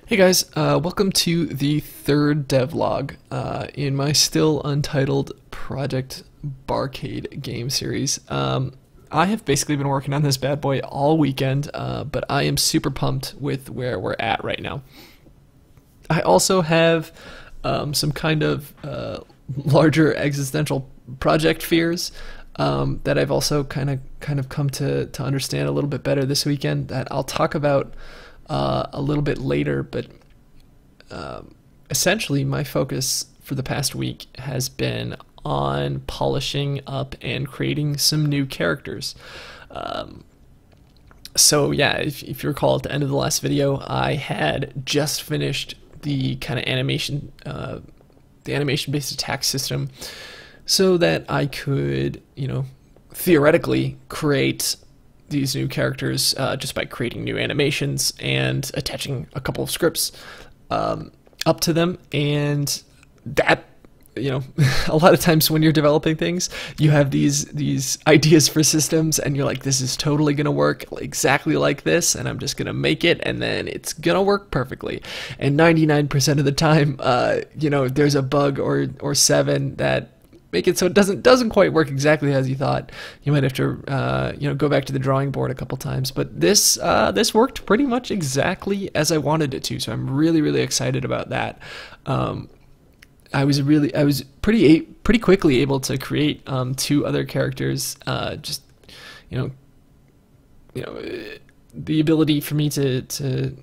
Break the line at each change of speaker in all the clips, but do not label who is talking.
Hey guys, welcome to the third devlog in my still untitled Project Barcade game series. I have basically been working on this bad boy all weekend, but I am super pumped with where we're at right now. I also have some kind of larger existential project fears that I've also kind of come to understand a little bit better this weekend that I'll talk about a little bit later, but essentially my focus for the past week has been on polishing up and creating some new characters. So yeah, if you recall at the end of the last video, I had just finished the kind of animation, the animation-based attack system, so that I could, theoretically create these new characters just by creating new animations and attaching a couple of scripts up to them. And that, a lot of times when you're developing things, you have these ideas for systems and you're like, this is totally gonna work exactly like this, and I'm just gonna make it and then it's gonna work perfectly. And 99% of the time, there's a bug or seven that make it so it doesn't quite work exactly as you thought. You might have to go back to the drawing board a couple times, but this worked pretty much exactly as I wanted it to, so I'm really excited about that. I was pretty quickly able to create two other characters. The ability for me to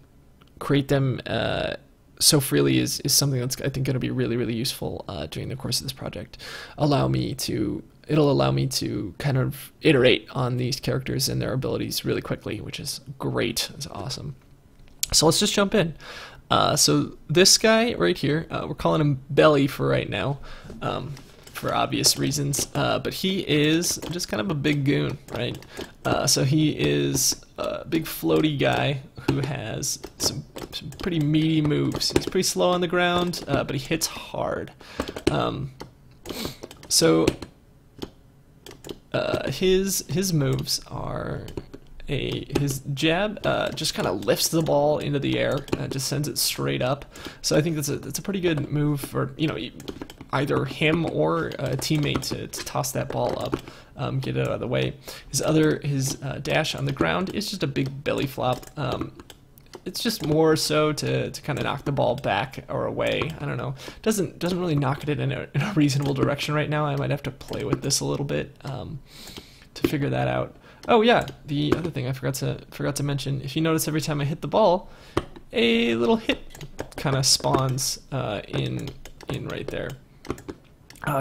create them so freely is something that's, I think, going to be really useful during the course of this project. It'll allow me to kind of iterate on these characters and their abilities really quickly, which is great. It's awesome. So let's just jump in. So this guy right here, we're calling him Belly for right now, for obvious reasons, but he is just kind of a big goon, right? So he is a big floaty guy who has some pretty meaty moves. He's pretty slow on the ground, but he hits hard. His moves are his jab just kind of lifts the ball into the air and just sends it straight up. So I think that's a pretty good move for either him or a teammate to toss that ball up, get it out of the way. His dash on the ground is just a big belly flop. It's just more so to kind of knock the ball back or away. I don't know. Doesn't really knock it in a reasonable direction right now. I might have to play with this a little bit to figure that out. Oh yeah, the other thing I forgot to mention. If you notice, every time I hit the ball, a little hit kind of spawns in right there.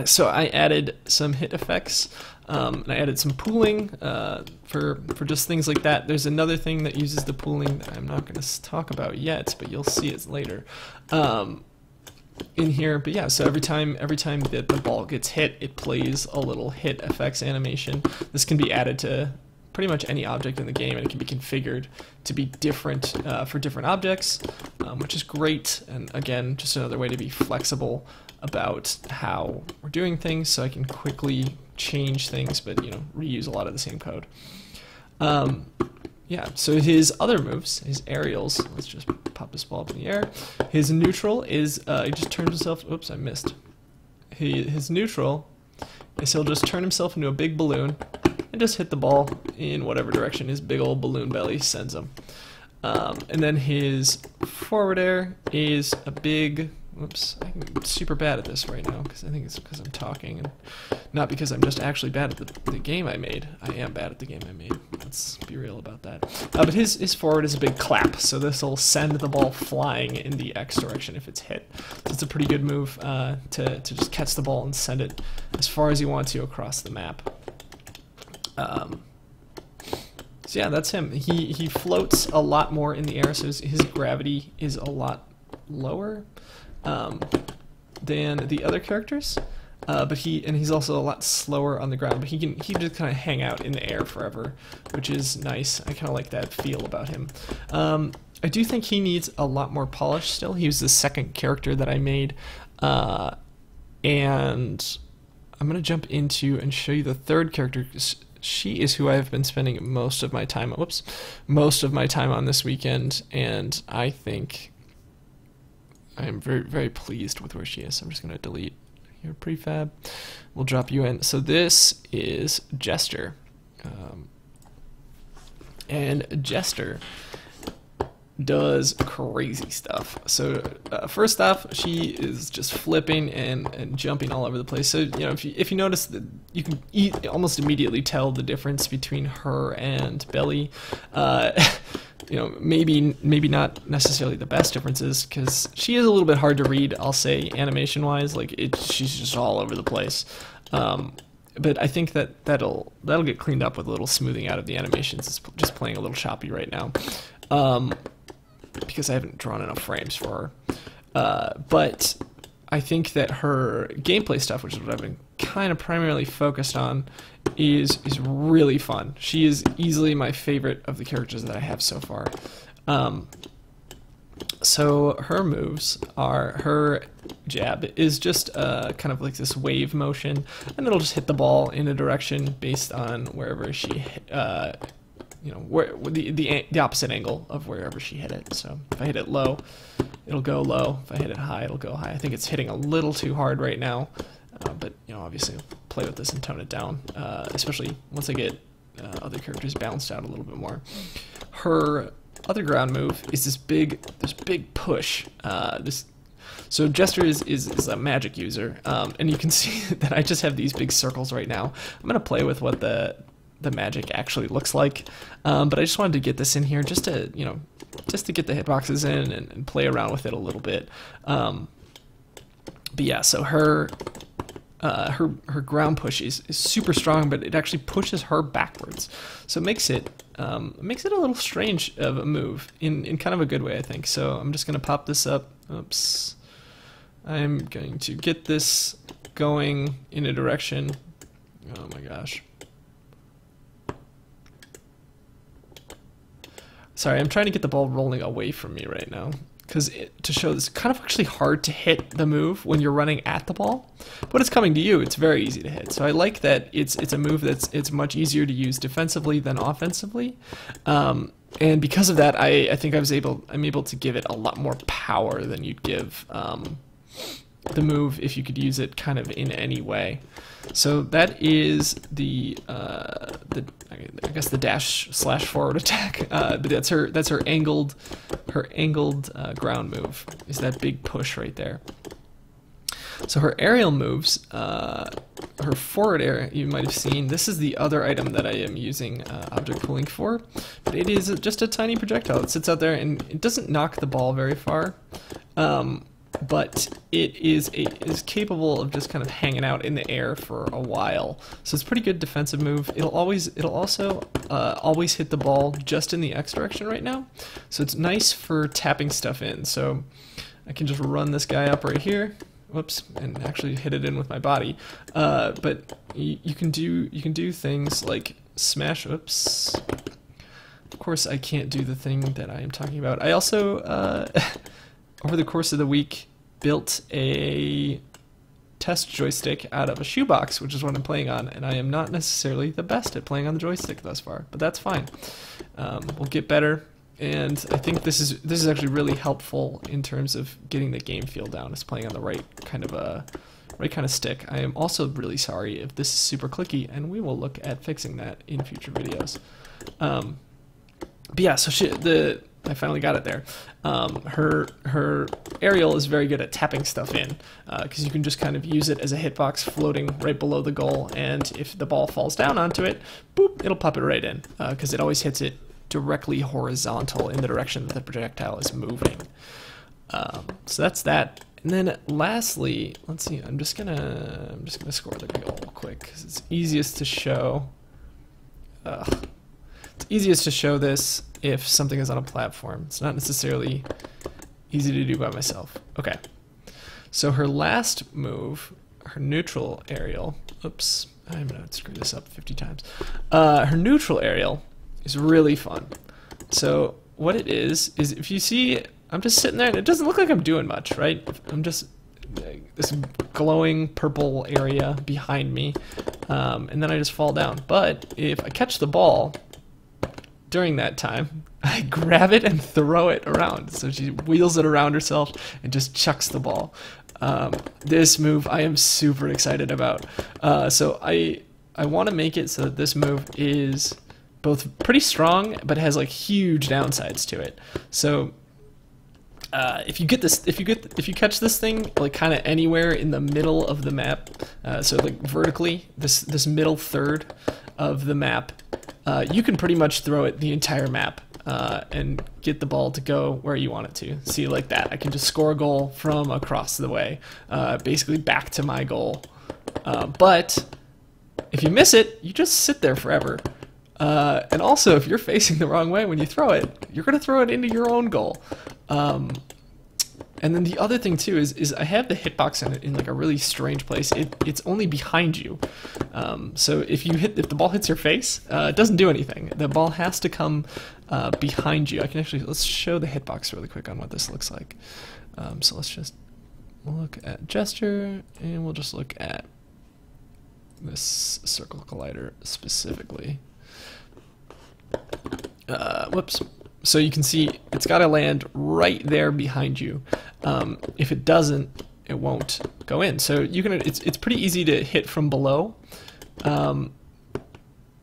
So I added some hit effects, and I added some pooling for just things like that. There's another thing that uses the pooling that I'm not going to talk about yet, but you'll see it later in here. But yeah, so every time that the ball gets hit, it plays a little hit effects animation. This can be added to pretty much any object in the game, and it can be configured to be different for different objects, which is great. And again, just another way to be flexible about how we're doing things, so I can quickly change things, but reuse a lot of the same code. Yeah, so his other moves, his aerials, let's just pop this ball up in the air. His neutral is, he just turns himself, oops, I missed. His neutral is he'll just turn himself into a big balloon and just hit the ball in whatever direction his big old balloon belly sends him. And then his forward air is a big, whoops, I'm super bad at this right now because I think it's because I'm talking and not because I'm just actually bad at the game I made. I am bad at the game I made. Let's be real about that. But his forward is a big clap, so this will send the ball flying in the X direction if it's hit. So it's a pretty good move to just catch the ball and send it as far as you want to across the map. So yeah, that's him. He floats a lot more in the air, so his gravity is a lot lower than the other characters, but he's also a lot slower on the ground. But he can just kind of hang out in the air forever, which is nice. I kind of like that feel about him. I do think he needs a lot more polish still. He was the second character that I made, and I'm gonna jump into and show you the third character. She is who I've been spending most of my time on this weekend, and I think I am very, very pleased with where she is. So I'm just going to delete your prefab. We'll drop you in. So this is Jester. And Jester does crazy stuff. So first off, she is just flipping and jumping all over the place. So if you notice that you can almost immediately tell the difference between her and Belly. Maybe not necessarily the best differences, because she is a little bit hard to read, I'll say, animation wise. Like she's just all over the place. But I think that'll get cleaned up with a little smoothing out of the animations. It's just playing a little choppy right now. Because I haven't drawn enough frames for her. But I think that her gameplay stuff, which is what I've been kind of primarily focused on, is really fun. She is easily my favorite of the characters that I have so far. So her moves are, her jab is just kind of like this wave motion, and it'll just hit the ball in a direction based on wherever she where the opposite angle of wherever she hit it. So if I hit it low, it'll go low. If I hit it high, it'll go high. I think it's hitting a little too hard right now, but obviously I'll play with this and tone it down, especially once I get other characters balanced out a little bit more. Her other ground move is this big push. So Jester is a magic user, and you can see that I just have these big circles right now. I'm gonna play with what the magic actually looks like, but I just wanted to get this in here just to get the hitboxes in and play around with it a little bit. But yeah, so her ground push is super strong, but it actually pushes her backwards, so it makes it a little strange of a move in kind of a good way, I think. So I'm just gonna pop this up. Oops. I'm going to get this going in a direction. Oh my gosh. Sorry, I'm trying to get the ball rolling away from me right now, because to show this, kind of actually hard to hit the move when you're running at the ball. When it's coming to you, it's very easy to hit. So I like that it's a move it's much easier to use defensively than offensively. And because of that, I think I'm able to give it a lot more power than you'd give the move if you could use it kind of in any way. So that is I guess the dash / forward attack, but that's her angled ground move, is that big push right there. So her aerial moves, her forward air, you might have seen, this is the other item that I am using object pooling for, but it is just a tiny projectile that sits out there, and it doesn't knock the ball very far. But it is capable of just kind of hanging out in the air for a while. So it's a pretty good defensive move. It'll also always hit the ball just in the X direction right now. So it's nice for tapping stuff in. So I can just run this guy up right here. Whoops, and actually hit it in with my body. But you can do things like smash. Oops. Of course, I can't do the thing that I am talking about. I also over the course of the week, built a test joystick out of a shoebox, which is what I'm playing on, and I am not necessarily the best at playing on the joystick thus far, but that's fine. We'll get better, and I think this is actually really helpful in terms of getting the game feel down, is playing on the right kind of stick. I am also really sorry if this is super clicky, and we will look at fixing that in future videos. But yeah, so I finally got it there. Her aerial is very good at tapping stuff in, because you can just kind of use it as a hitbox floating right below the goal, and if the ball falls down onto it, boop, it'll pop it right in, because it always hits it directly horizontal in the direction that the projectile is moving. So that's that. And then lastly, let's see, I'm just gonna score the goal quick, because it's easiest to show. It's easiest to show this if something is on a platform. It's not necessarily easy to do by myself. Okay, so her last move, her neutral aerial, oops, I'm gonna screw this up 50 times. Her neutral aerial is really fun. So what it is if you see, I'm just sitting there and it doesn't look like I'm doing much, right? I'm just this glowing purple area behind me, and then I just fall down. But if I catch the ball during that time, I grab it and throw it around. So she wheels it around herself and just chucks the ball. This move I am super excited about. So I want to make it so that this move is both pretty strong but has like huge downsides to it. So if you catch this thing like kind of anywhere in the middle of the map, so like vertically, this middle third of the map, you can pretty much throw it the entire map and get the ball to go where you want it to. See, like that, I can just score a goal from across the way, basically back to my goal. But if you miss it, you just sit there forever. And also, if you're facing the wrong way when you throw it, you're going to throw it into your own goal. And then the other thing too is I have the hitbox in like a really strange place. It's only behind you. So if the ball hits your face, it doesn't do anything. The ball has to come behind you. Let's show the hitbox really quick on what this looks like. So let's just look at Jester, and we'll just look at this circle collider specifically. Whoops. So you can see it's got to land right there behind you. If it doesn't, it won't go in. So it's pretty easy to hit from below.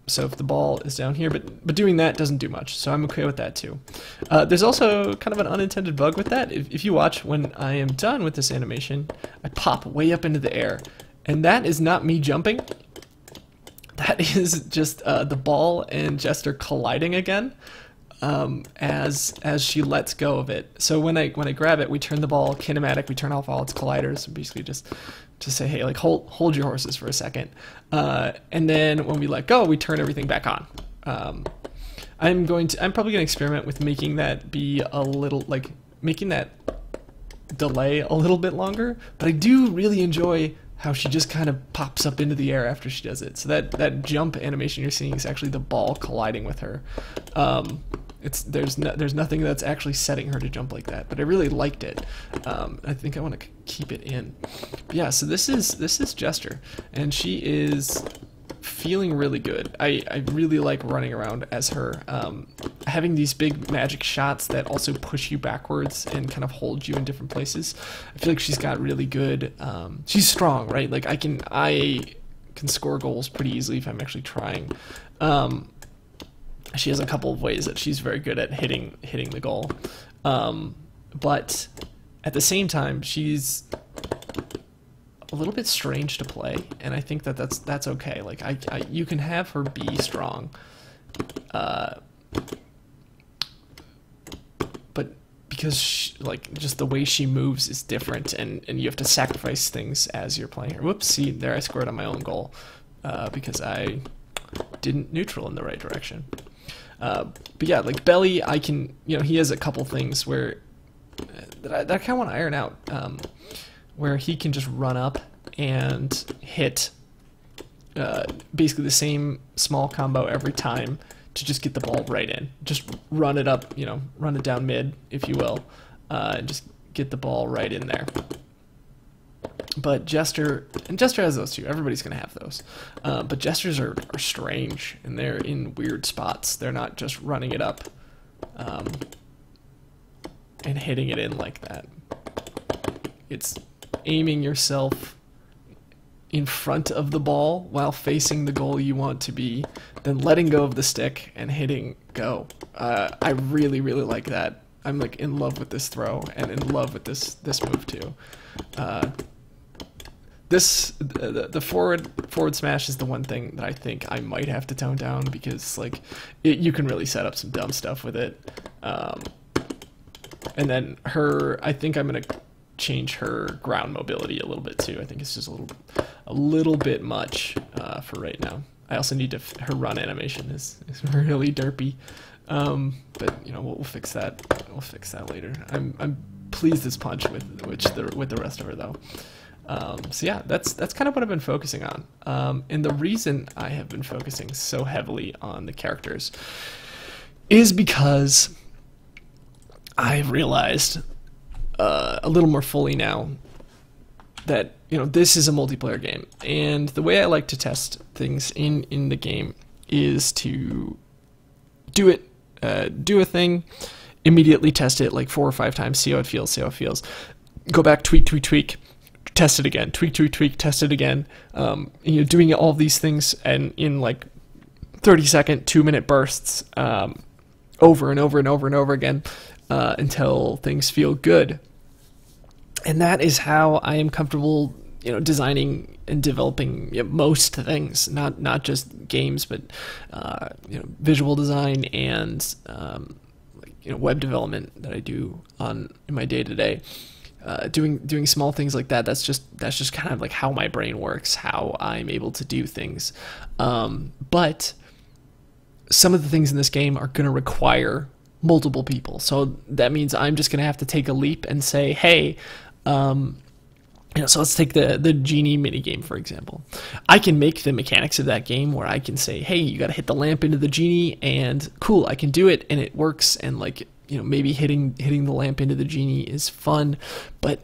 So if the ball is down here, but doing that doesn't do much. So I'm okay with that too. There's also kind of an unintended bug with that. If you watch, when I am done with this animation, I pop way up into the air, and that is not me jumping. That is just the ball and Jester colliding again. As she lets go of it. So when I grab it, we turn the ball kinematic, we turn off all its colliders, and basically just say, hey, like hold your horses for a second. And then when we let go, we turn everything back on. I'm probably gonna experiment with making that be a little, like making that delay a little bit longer, but I do really enjoy how she just kind of pops up into the air after she does it. So that jump animation you're seeing is actually the ball colliding with her. There's nothing that's actually setting her to jump like that, but I really liked it. I think I want to keep it in. But yeah, so this is Jester, and she is feeling really good. I really like running around as her. Having these big magic shots that also push you backwards and kind of hold you in different places. I feel like she's got really good. She's strong, right? Like I can score goals pretty easily if I'm actually trying. She has a couple of ways that she's very good at hitting the goal, but at the same time she's a little bit strange to play, and I think that's okay. Like you can have her be strong, but because like just the way she moves is different, and you have to sacrifice things as you're playing her. Whoops! See there, I scored on my own goal because I didn't neutral in the right direction. But yeah, like Belly, I can, he has a couple things where that I kind of want to iron out, where he can just run up and hit basically the same small combo every time to just get the ball right in. Just run it up, run it down mid, if you will, and just get the ball right in there. But Jester has those too. Everybody's gonna have those. But Jesters are strange, and they're in weird spots. They're not just running it up and hitting it in like that. It's aiming yourself in front of the ball while facing the goal you want to be, then letting go of the stick and hitting go. I really, really like that. I'm like in love with this throw and in love with this move too. The forward smash is the one thing that I think I might have to tone down, because like you can really set up some dumb stuff with it. And then I think I'm gonna change her ground mobility a little bit too. I think it's just a little bit much for right now. I also need her run animation is really derpy, but we'll fix that. We'll fix that later. I'm pleased as punch with the rest of her though. So yeah, that's kind of what I've been focusing on. And the reason I have been focusing so heavily on the characters is because I've realized a little more fully now that this is a multiplayer game, and the way I like to test things in the game is to do it do a thing, immediately test it like 4 or 5 times, see how it feels, go back, tweak, test it again, tweak, test it again. Doing all these things and in like 30-second, 2-minute bursts, over and over again, until things feel good. And that is how I am comfortable, designing and developing most things, not just games, but visual design and web development that I do in my day-to-day. Doing small things like that. That's just kind of like how my brain works, how I'm able to do things. But some of the things in this game are going to require multiple people. So that means I'm just going to have to take a leap and say, hey, so let's take the genie minigame, for example. I can make the mechanics of that game where I can say, hey, you got to hit the lamp into the genie, and cool, I can do it, and it works, and like, maybe hitting the lamp into the genie is fun, but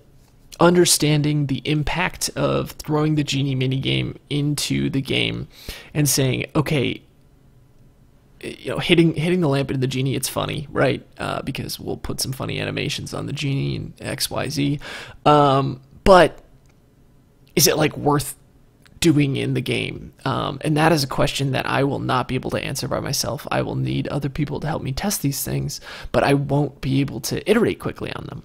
understanding the impact of throwing the genie minigame into the game and saying, okay, hitting the lamp into the genie, it's funny, right? Because we'll put some funny animations on the genie and XYZ. But is it like worth doing in the game? And that is a question that I will not be able to answer by myself. I will need other people to help me test these things, but I won't be able to iterate quickly on them.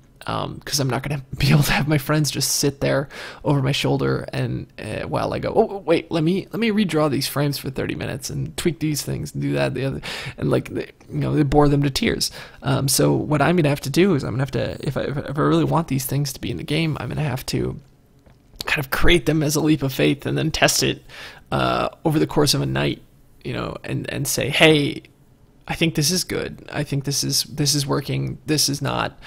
Because I'm not going to be able to have my friends just sit there over my shoulder and while I go, oh wait, let me redraw these frames for 30 minutes and tweak these things and do that, the other, and like they bore them to tears. So what I'm going to have to do is I'm going to have to, if I really want these things to be in the game, I'm going to have to kind of create them as a leap of faith and then test it over the course of a night, and say, hey, I think this is good. I think this is working. This is not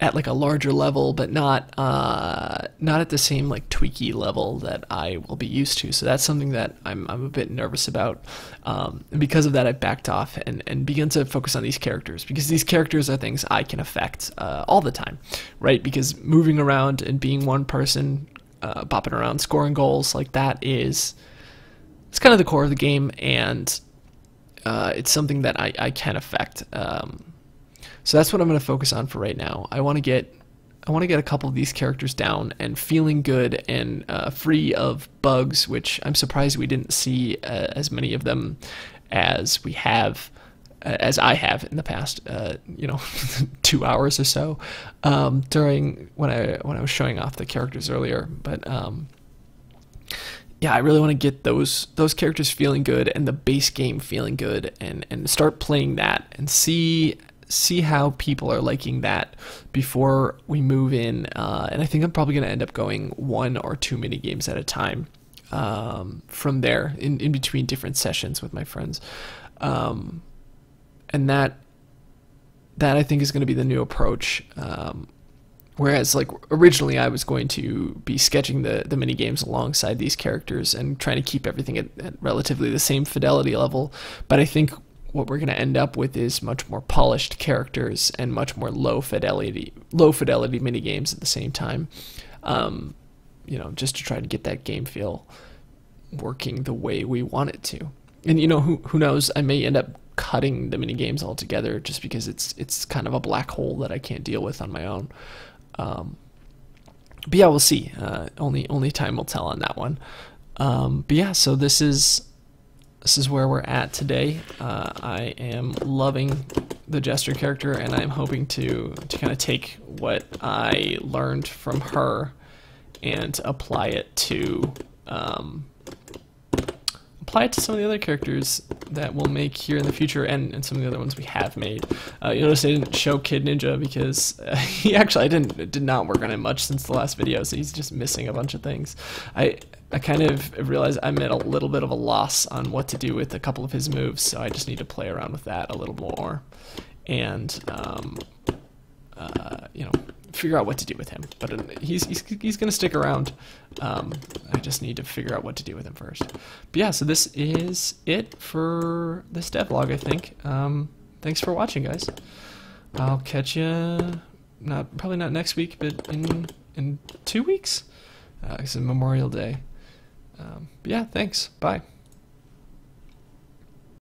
at like a larger level, but not at the same like tweaky level that I will be used to. So that's something that I'm a bit nervous about. And because of that, I've backed off and begun to focus on these characters, because these characters are things I can affect all the time, right? Because moving around and being one person, bopping around, scoring goals, like that it's kind of the core of the game, and it's something that I can affect. So that's what I'm going to focus on for right now. I want to get a couple of these characters down and feeling good and free of bugs, which I'm surprised we didn't see as many of them as we have, as I have in the past, 2 hours or so during when I was showing off the characters earlier. But yeah, I really want to get those characters feeling good and the base game feeling good, and start playing that and see how people are liking that before we move in. And I think I'm probably going to end up going 1 or 2 mini games at a time from there in between different sessions with my friends. And that I think is going to be the new approach. Whereas, like, originally I was going to be sketching the mini games alongside these characters and trying to keep everything at relatively the same fidelity level. But I think what we're going to end up with is much more polished characters and much more low fidelity mini games at the same time. Just to try to get that game feel working the way we want it to. And who knows? I may end up cutting the mini games altogether just because it's kind of a black hole that I can't deal with on my own. But yeah, we'll see. Only time will tell on that one. But yeah, so this is where we're at today. I am loving the Jester character, and I'm hoping to kind of take what I learned from her and apply it to some of the other characters that we'll make here in the future, and some of the other ones we have made. You notice I didn't show Kid Ninja because I did not work on it much since the last video, so he's just missing a bunch of things. I kind of realized I'm at a little bit of a loss on what to do with a couple of his moves, so I just need to play around with that a little more and figure out what to do with him. But he's gonna stick around. I just need to figure out what to do with him first. But yeah, so this is it for this devlog, I think. Thanks for watching, guys. I'll catch you probably not next week, but in 2 weeks. It's Memorial Day. But yeah, thanks. Bye.